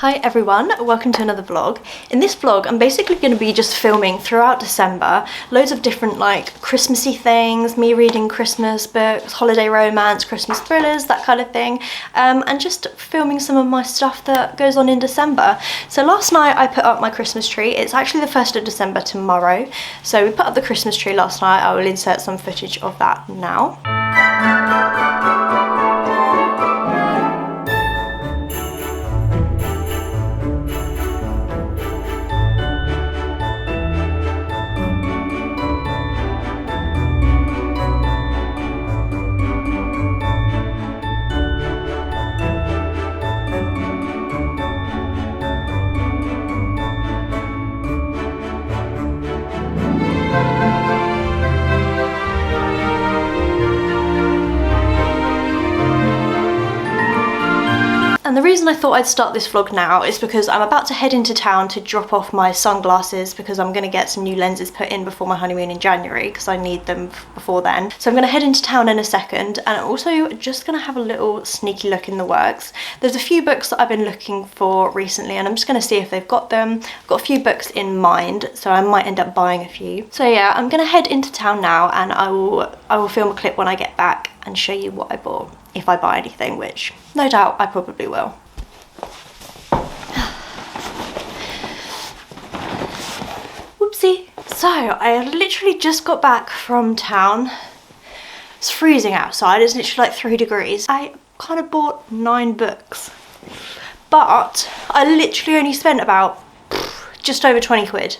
Hi everyone, welcome to another vlog. In this vlog I'm basically going to be just filming throughout December loads of different like Christmassy things, me reading Christmas books, holiday romance, Christmas thrillers, that kind of thing, and just filming some of my stuff that goes on in December. So last night I put up my Christmas tree. It's actually the 1st of December tomorrow, so we put up the Christmas tree last night. I will insert some footage of that now. And the reason I thought I'd start this vlog now is because I'm about to head into town to drop off my sunglasses because I'm going to get some new lenses put in before my honeymoon in January because I need them before then. So I'm going to head into town in a second, and I'm also just going to have a little sneaky look in the works. There's a few books that I've been looking for recently and I'm just going to see if they've got them. I've got a few books in mind, so I might end up buying a few. So yeah, I'm going to head into town now and I will film a clip when I get back and show you what I bought. If I buy anything, which no doubt I probably will. Whoopsie. So I literally just got back from town. It's freezing outside, it's literally like 3 degrees. I kind of bought 9 books, but I literally only spent about just over 20 quid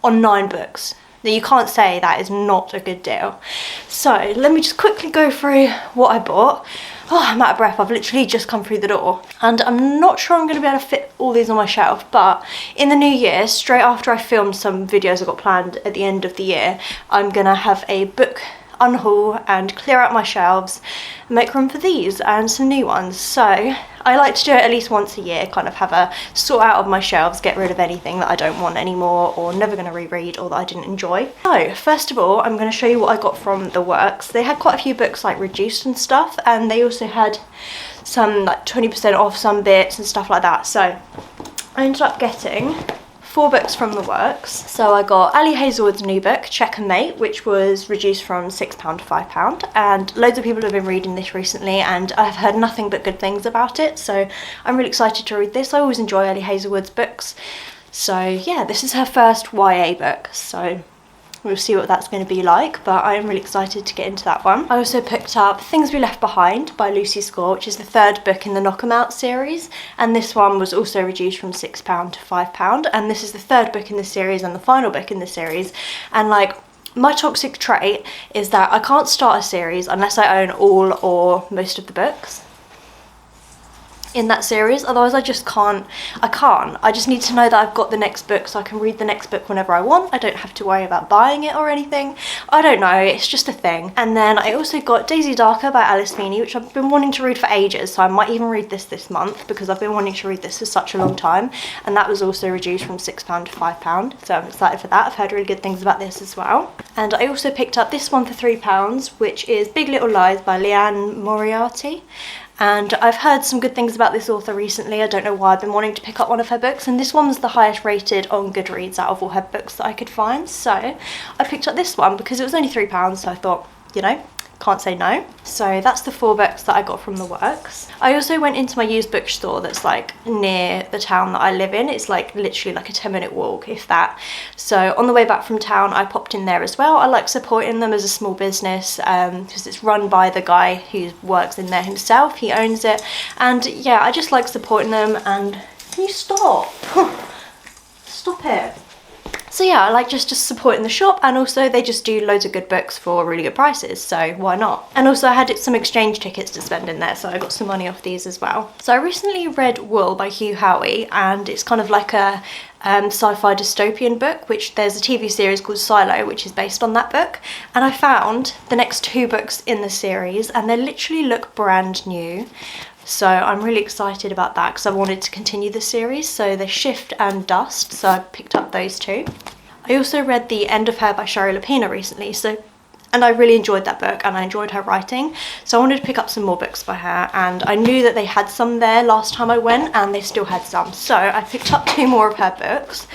on 9 books. Now you can't say that is not a good deal. So let me just quickly go through what I bought. Oh, I'm out of breath, I've literally just come through the door. And I'm not sure I'm going to be able to fit all these on my shelf, but in the new year, straight after I filmed some videos I've got planned at the end of the year, I'm going to have a book unhaul and clear out my shelves and make room for these and some new ones. So I like to do it at least once a year, kind of have a sort out of my shelves, get rid of anything that I don't want anymore or never going to reread or that I didn't enjoy. So first of all, I'm going to show you what I got from the works. They had quite a few books like reduced and stuff, and they also had some like 20% off some bits and stuff like that. So I ended up getting 4 books from the works. So I got Ali Hazelwood's new book, Check and Mate, which was reduced from £6 to £5, and loads of people have been reading this recently and I've heard nothing but good things about it, so I'm really excited to read this. I always enjoy Ali Hazelwood's books, so yeah, this is her first YA book, so we'll see what that's going to be like, but I am really excited to get into that one. I also picked up Things We Left Behind by Lucy Score, which is the 3rd book in the Knock 'em Out series, and this one was also reduced from £6 to £5, and this is the 3rd book in the series and the final book in the series. And like, my toxic trait is that I can't start a series unless I own all or most of the books in that series, otherwise I just can't. I just need to know that I've got the next book so I can read the next book whenever I want. I don't have to worry about buying it or anything. I don't know, it's just a thing. And then I also got Daisy Darker by Alice Feeney, which I've been wanting to read for ages, so I might even read this month because I've been wanting to read this for such a long time, and that was also reduced from £6 to £5, so I'm excited for that. I've heard really good things about this as well. And I also picked up this one for £3, which is Big Little Lies by Leanne Moriarty. And I've heard some good things about this author recently. I don't know why, I've been wanting to pick up one of her books, and this one was the highest rated on Goodreads out of all her books that I could find. So I picked up this one because it was only £3, so I thought, you know, can't say no. So that's the 4 books that I got from the works. I also went into my used bookstore that's like near the town that I live in. It's like literally like a 10-minute walk, if that. So on the way back from town I popped in there as well. I like supporting them as a small business because it's run by the guy who works in there himself. He owns it, and yeah, I just like supporting them. And can you stop? Stop it. So yeah, I like just supporting the shop, and also they just do loads of good books for really good prices, so why not? And also I had some exchange tickets to spend in there, so I got some money off these as well. So I recently read Wool by Hugh Howey, and it's kind of like a sci-fi dystopian book, which there's a TV series called Silo which is based on that book, and I found the next 2 books in the series and they literally look brand new. So I'm really excited about that because I wanted to continue the series. So they're Shift and Dust, so I picked up those 2. I also read The End of Her by Shari recently, so And I really enjoyed that book and I enjoyed her writing. So I wanted to pick up some more books by her, and I knew that they had some there last time I went and they still had some. So I picked up 2 more of her books.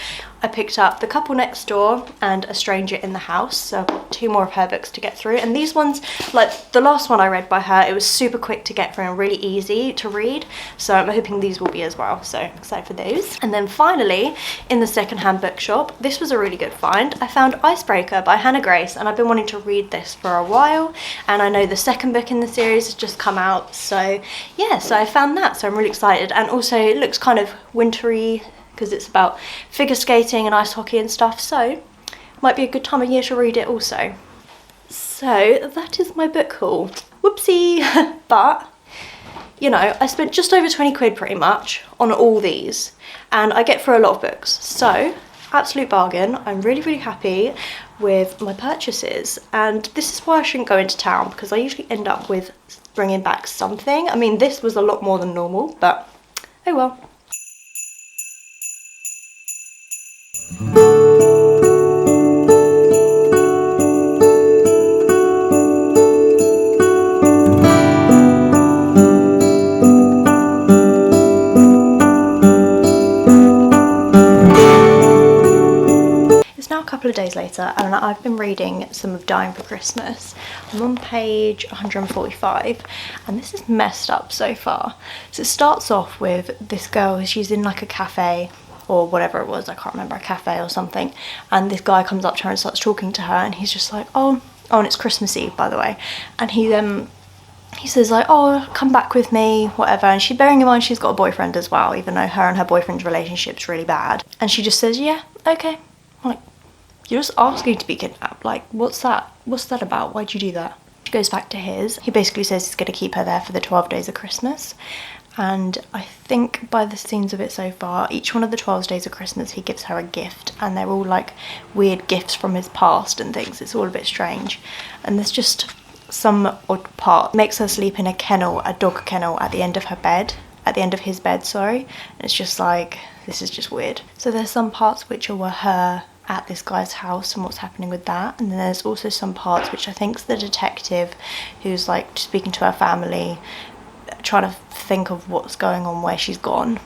I picked up The Couple Next Door and A Stranger in the House. So I've got 2 more of her books to get through. And these ones, like the last one I read by her, it was super quick to get through and really easy to read. So I'm hoping these will be as well. So I'm excited for those. And then finally, in the secondhand bookshop, this was a really good find. I found Icebreaker by Hannah Grace, and I've been wanting to read this for a while. And I know the second book in the series has just come out. So yeah, so I found that. So I'm really excited. And also it looks kind of wintry, because it's about figure skating and ice hockey and stuff, so might be a good time of year to read it also. So that is my book haul. Whoopsie! But, you know, I spent just over 20 quid pretty much on all these, and I get through a lot of books, so absolute bargain. I'm really, really happy with my purchases, and this is why I shouldn't go into town, because I usually end up with bringing back something. I mean, this was a lot more than normal, but oh well. It's now a couple of days later and I've been reading some of Dying for Christmas. I'm on page 145 and this is messed up so far. So it starts off with this girl, she's in like a cafe or whatever it was, I can't remember, a cafe or something, and this guy comes up to her and starts talking to her, and he's just like, oh, and it's Christmas Eve, by the way, and he says like, oh, come back with me, whatever, and she, bearing in mind she's got a boyfriend as well, even though her and her boyfriend's relationship's really bad, and she just says, yeah, okay. I'm like, you're just asking to be kidnapped, like, what's that about, why'd you do that? She goes back to his, he basically says he's going to keep her there for the 12 days of Christmas. And I think by the scenes of it so far, each one of the 12 days of Christmas he gives her a gift, and they're all like weird gifts from his past and things. It's all a bit strange, and there's just some odd part. Makes her sleep in a kennel, a dog kennel, at the end of her bed, at the end of his bed, sorry. And it's just like, this is just weird. So there's some parts which are her at this guy's house and what's happening with that, and then there's also some parts which I think's the detective who's like speaking to her family, trying to think of what's going on, where she's gone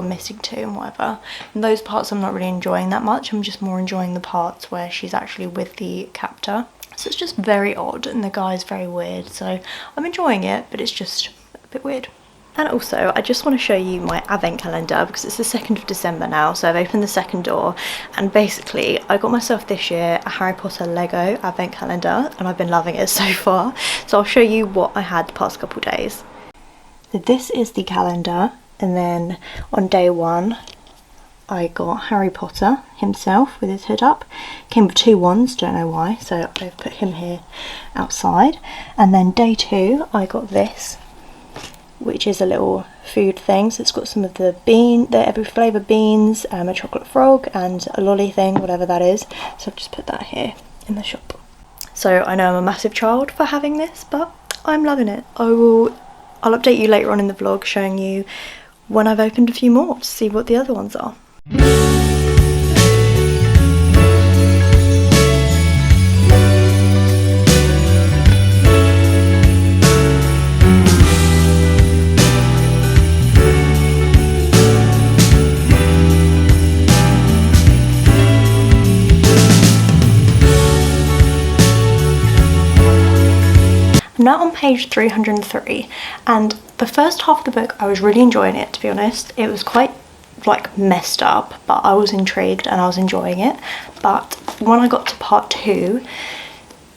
missing to and whatever. And those parts I'm not really enjoying that much. I'm just more enjoying the parts where she's actually with the captor. So it's just very odd, and the guy's very weird, so I'm enjoying it, but it's just a bit weird. And also, I just want to show you my advent calendar, because it's the 2nd of December now, so I've opened the second door, and basically I got myself this year a Harry Potter Lego advent calendar, and I've been loving it so far. So I'll show you what I had the past couple days. So this is the calendar, and then on day 1 I got Harry Potter himself with his hood up. Came with 2 wands, don't know why, so I've put him here outside. And then day 2 I got this, which is a little food thing. So it's got some of the every flavour beans, a chocolate frog and a lolly thing, whatever that is. So I've just put that here in the shop. So I know I'm a massive child for having this, but I'm loving it. I'll update you later on in the vlog showing you when I've opened a few more to see what the other ones are. I'm now on page 303, and the first half of the book I was really enjoying it, to be honest. It was quite like messed up, but I was intrigued and I was enjoying it. But when I got to part 2,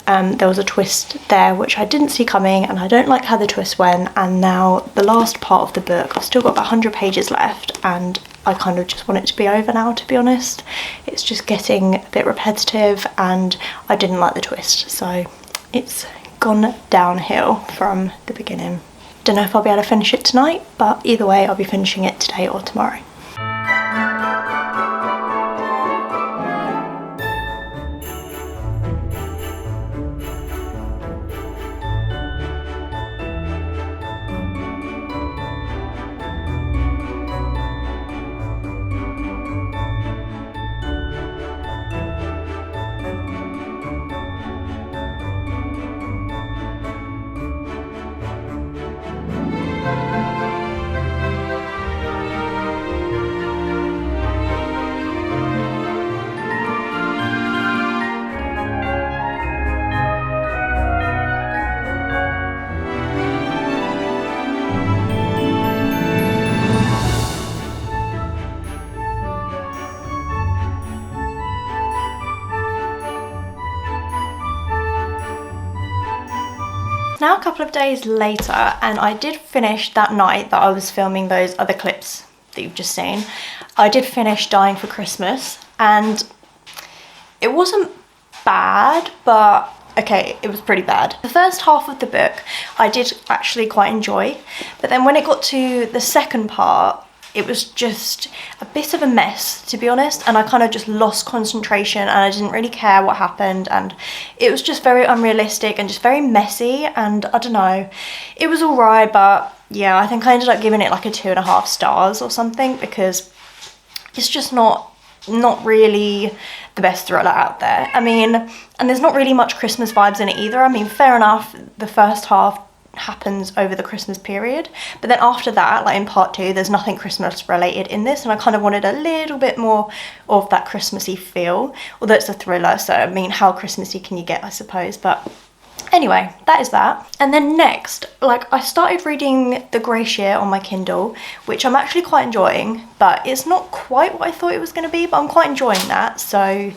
there was a twist there which I didn't see coming, and I don't like how the twist went. And now the last part of the book, I've still got about 100 pages left, and I kind of just want it to be over now, to be honest. It's just getting a bit repetitive and I didn't like the twist, so it's gone downhill from the beginning. Don't know if I'll be able to finish it tonight, but either way I'll be finishing it today or tomorrow. Now a couple of days later, and I did finish that night that I was filming those other clips that you've just seen. I did finish Dying for Christmas, and it wasn't bad, but okay, it was pretty bad. The first half of the book I did actually quite enjoy, but then when it got to the second part, it was just a bit of a mess, to be honest, and I kind of just lost concentration and I didn't really care what happened, and it was just very unrealistic and just very messy, and I don't know, it was alright, but yeah, I think I ended up giving it like a 2.5 stars or something, because it's just not really the best thriller out there. I mean, and there's not really much Christmas vibes in it either. I mean, fair enough, the first half happens over the Christmas period, but then after that, like in part 2, there's nothing Christmas related in this, and I kind of wanted a little bit more of that Christmassy feel, although it's a thriller, so I mean, how Christmassy can you get, I suppose. But anyway, that is that. And then next, like, I started reading The Grey Shear on my Kindle, which I'm actually quite enjoying, but it's not quite what I thought it was going to be, but I'm quite enjoying that, so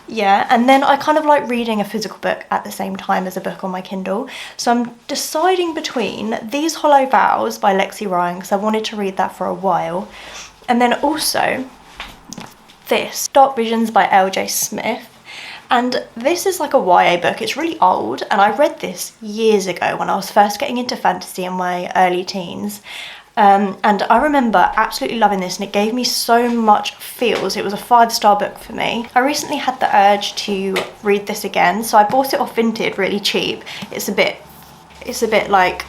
yeah. And then I kind of like reading a physical book at the same time as a book on my Kindle, so I'm deciding between These Hollow Vows by Lexi Ryan, because I wanted to read that for a while, and then also this, Dark Visions by LJ Smith. And this is like a YA book. It's really old, and I read this years ago when I was first getting into fantasy in my early teens. And I remember absolutely loving this, and it gave me so much feels. It was a 5-star book for me. I recently had the urge to read this again, so I bought it off Vinted really cheap. It's a bit like,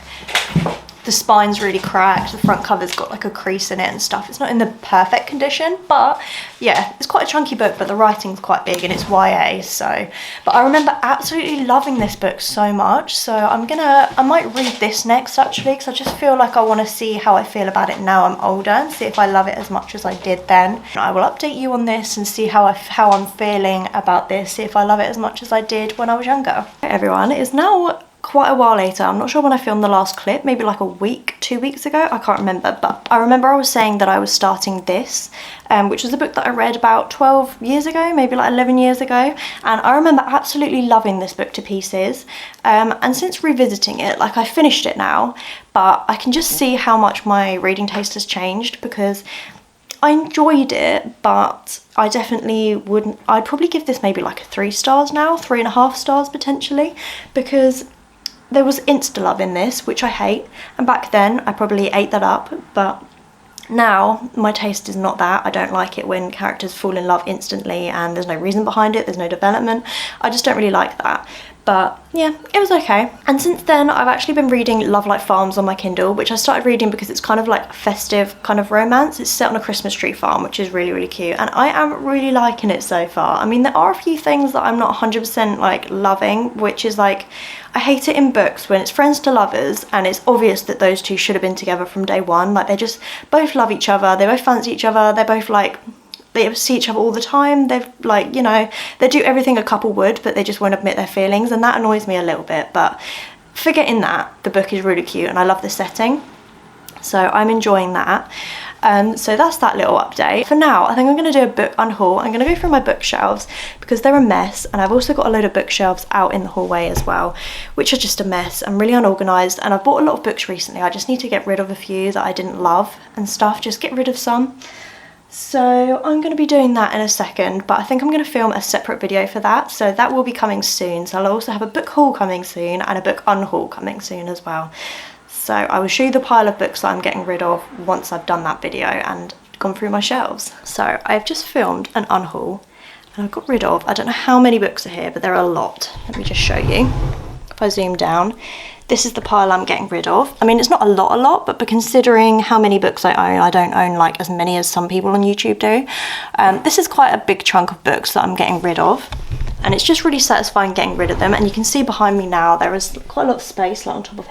the spine's really cracked, the front cover's got like a crease in it and stuff. It's not in the perfect condition, but yeah, it's quite a chunky book, but the writing's quite big and it's YA, so. But I remember absolutely loving this book so much, so I might read this next actually, because I just feel like I want to see how I feel about it now I'm older, and see if I love it as much as I did then. I will update you on this and see how I'm feeling about this, see if I love it as much as I did when I was younger. Hey everyone, it is now quite a while later. I'm not sure when I filmed the last clip, maybe like a week, 2 weeks ago, I can't remember, but I remember I was saying that I was starting this, which was a book that I read about 12 years ago, maybe like 11 years ago, and I remember absolutely loving this book to pieces, and since revisiting it, like, I finished it now, but I can just see how much my reading taste has changed, because I enjoyed it, but I definitely wouldn't, I'd probably give this maybe like 3 stars now, 3.5 stars potentially, because there was insta-love in this, which I hate, and back then I probably ate that up, but now my taste is not that. I don't like it when characters fall in love instantly and there's no reason behind it, there's no development. I just don't really like that. But yeah, it was okay. And since then, I've actually been reading Lovelight Farms on my Kindle, which I started reading because it's kind of like a festive kind of romance. It's set on a Christmas tree farm, which is really, really cute. And I am really liking it so far. I mean, there are a few things that I'm not 100% like loving, which is like, I hate it in books when it's friends to lovers and it's obvious that those two should have been together from day one. Like, they just both love each other, they both fancy each other, they're both like, they see each other all the time, they've like, you know, they do everything a couple would, but they just won't admit their feelings, and that annoys me a little bit. But forgetting that, the book is really cute and I love the setting, so I'm enjoying that. So that's that little update. For now, I think I'm going to do a book unhaul. I'm going to go through my bookshelves because they're a mess, and I've also got a load of bookshelves out in the hallway as well, which are just a mess and really unorganised, and I've bought a lot of books recently. I just need to get rid of a few that I didn't love and stuff, just get rid of some. So I'm going to be doing that in a second, but I think I'm going to film a separate video for that, so that will be coming soon. So I'll also have a book haul coming soon and a book unhaul coming soon as well. So I will show you the pile of books that I'm getting rid of once I've done that video and gone through my shelves. So I've just filmed an unhaul and I've got rid of, I don't know how many books are here, but there are a lot. Let me just show you. If I zoom down, this is the pile I'm getting rid of. I mean, it's not a lot, but considering how many books I own, I don't own like as many as some people on YouTube do. This is quite a big chunk of books that I'm getting rid of, and it's just really satisfying getting rid of them. And you can see behind me now, there is quite a lot of space, like on top of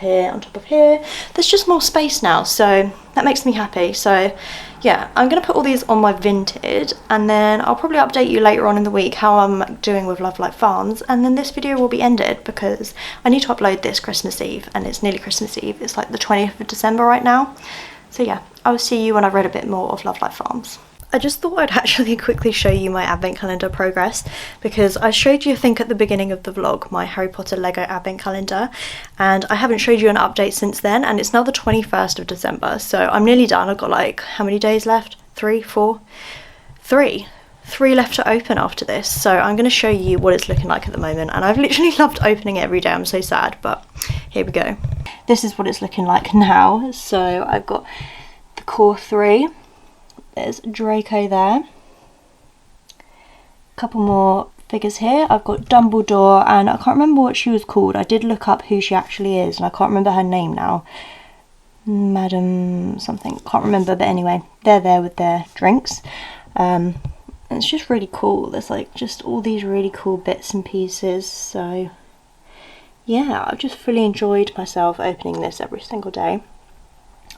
here. There's just more space now, so that makes me happy. So yeah, I'm gonna put all these on my Vinted, and then I'll probably update you later on in the week how I'm doing with Lovelight Farms, and then this video will be ended because I need to upload this Christmas Eve, and it's nearly Christmas Eve. It's like the 20th of December right now. So yeah, I will see you when I've read a bit more of Lovelight Farms. I just thought I'd actually quickly show you my advent calendar progress, because I showed you, I think at the beginning of the vlog, my Harry Potter Lego advent calendar, and I haven't showed you an update since then, and it's now the 21st of December, so I'm nearly done. I've got like, how many days left? 3, 4? 3. 3 left to open after this, so I'm going to show you what it's looking like at the moment, and I've literally loved opening it every day. I'm so sad, but here we go. This is what it's looking like now. So I've got the core 3. There's Draco there. A couple more figures here. I've got Dumbledore, and I can't remember what she was called. I did look up who she actually is, and I can't remember her name now. Madam something, can't remember, but anyway, they're there with their drinks. And it's just really cool. There's like just all these really cool bits and pieces. So yeah, I've just fully enjoyed myself opening this every single day.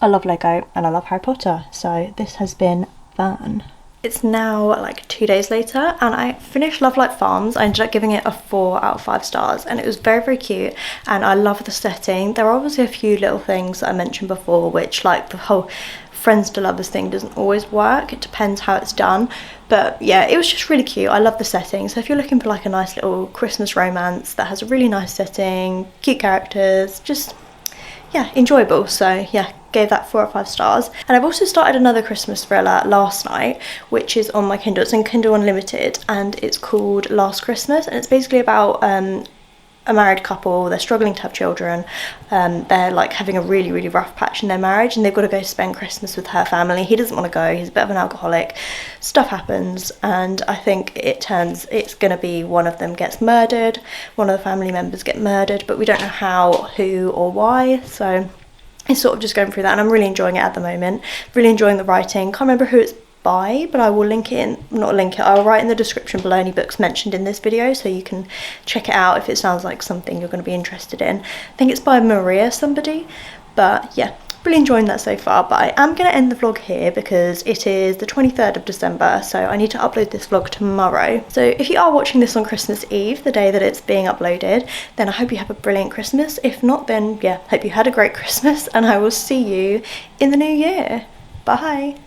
I love Lego and I love Harry Potter, so this has been fun. It's now like 2 days later, and I finished Lovelight Farms. I ended up giving it a 4 out of 5 stars, and it was very, very cute, and I love the setting. There are obviously a few little things that I mentioned before, which, like the whole friends to lovers thing, doesn't always work. It depends how it's done, but yeah, it was just really cute. I love the setting. So if you're looking for like a nice little Christmas romance that has a really nice setting, cute characters, just yeah, enjoyable. So yeah, gave that 4 out of 5 stars. And I've also started another Christmas thriller last night, which is on my Kindle. It's in Kindle Unlimited, and it's called Last Christmas, and it's basically about a married couple. They're struggling to have children. They're like having a really, really rough patch in their marriage, and they've got to go spend Christmas with her family. He doesn't want to go. He's a bit of an alcoholic. Stuff happens, and I think it's going to be one of them gets murdered. One of the family members get murdered, but we don't know how, who, or why. So it's sort of just going through that, and I'm really enjoying it at the moment. Really enjoying the writing. Can't remember who it's by, but I will link it in, not link it, I'll write in the description below any books mentioned in this video, so you can check it out if it sounds like something you're going to be interested in. I think it's by Maria somebody, but yeah, really enjoying that so far. But I am going to end the vlog here because it is the 23rd of December, so I need to upload this vlog tomorrow. So if you are watching this on Christmas Eve, the day that it's being uploaded, then I hope you have a brilliant Christmas. If not, then yeah, hope you had a great Christmas, and I will see you in the new year. Bye.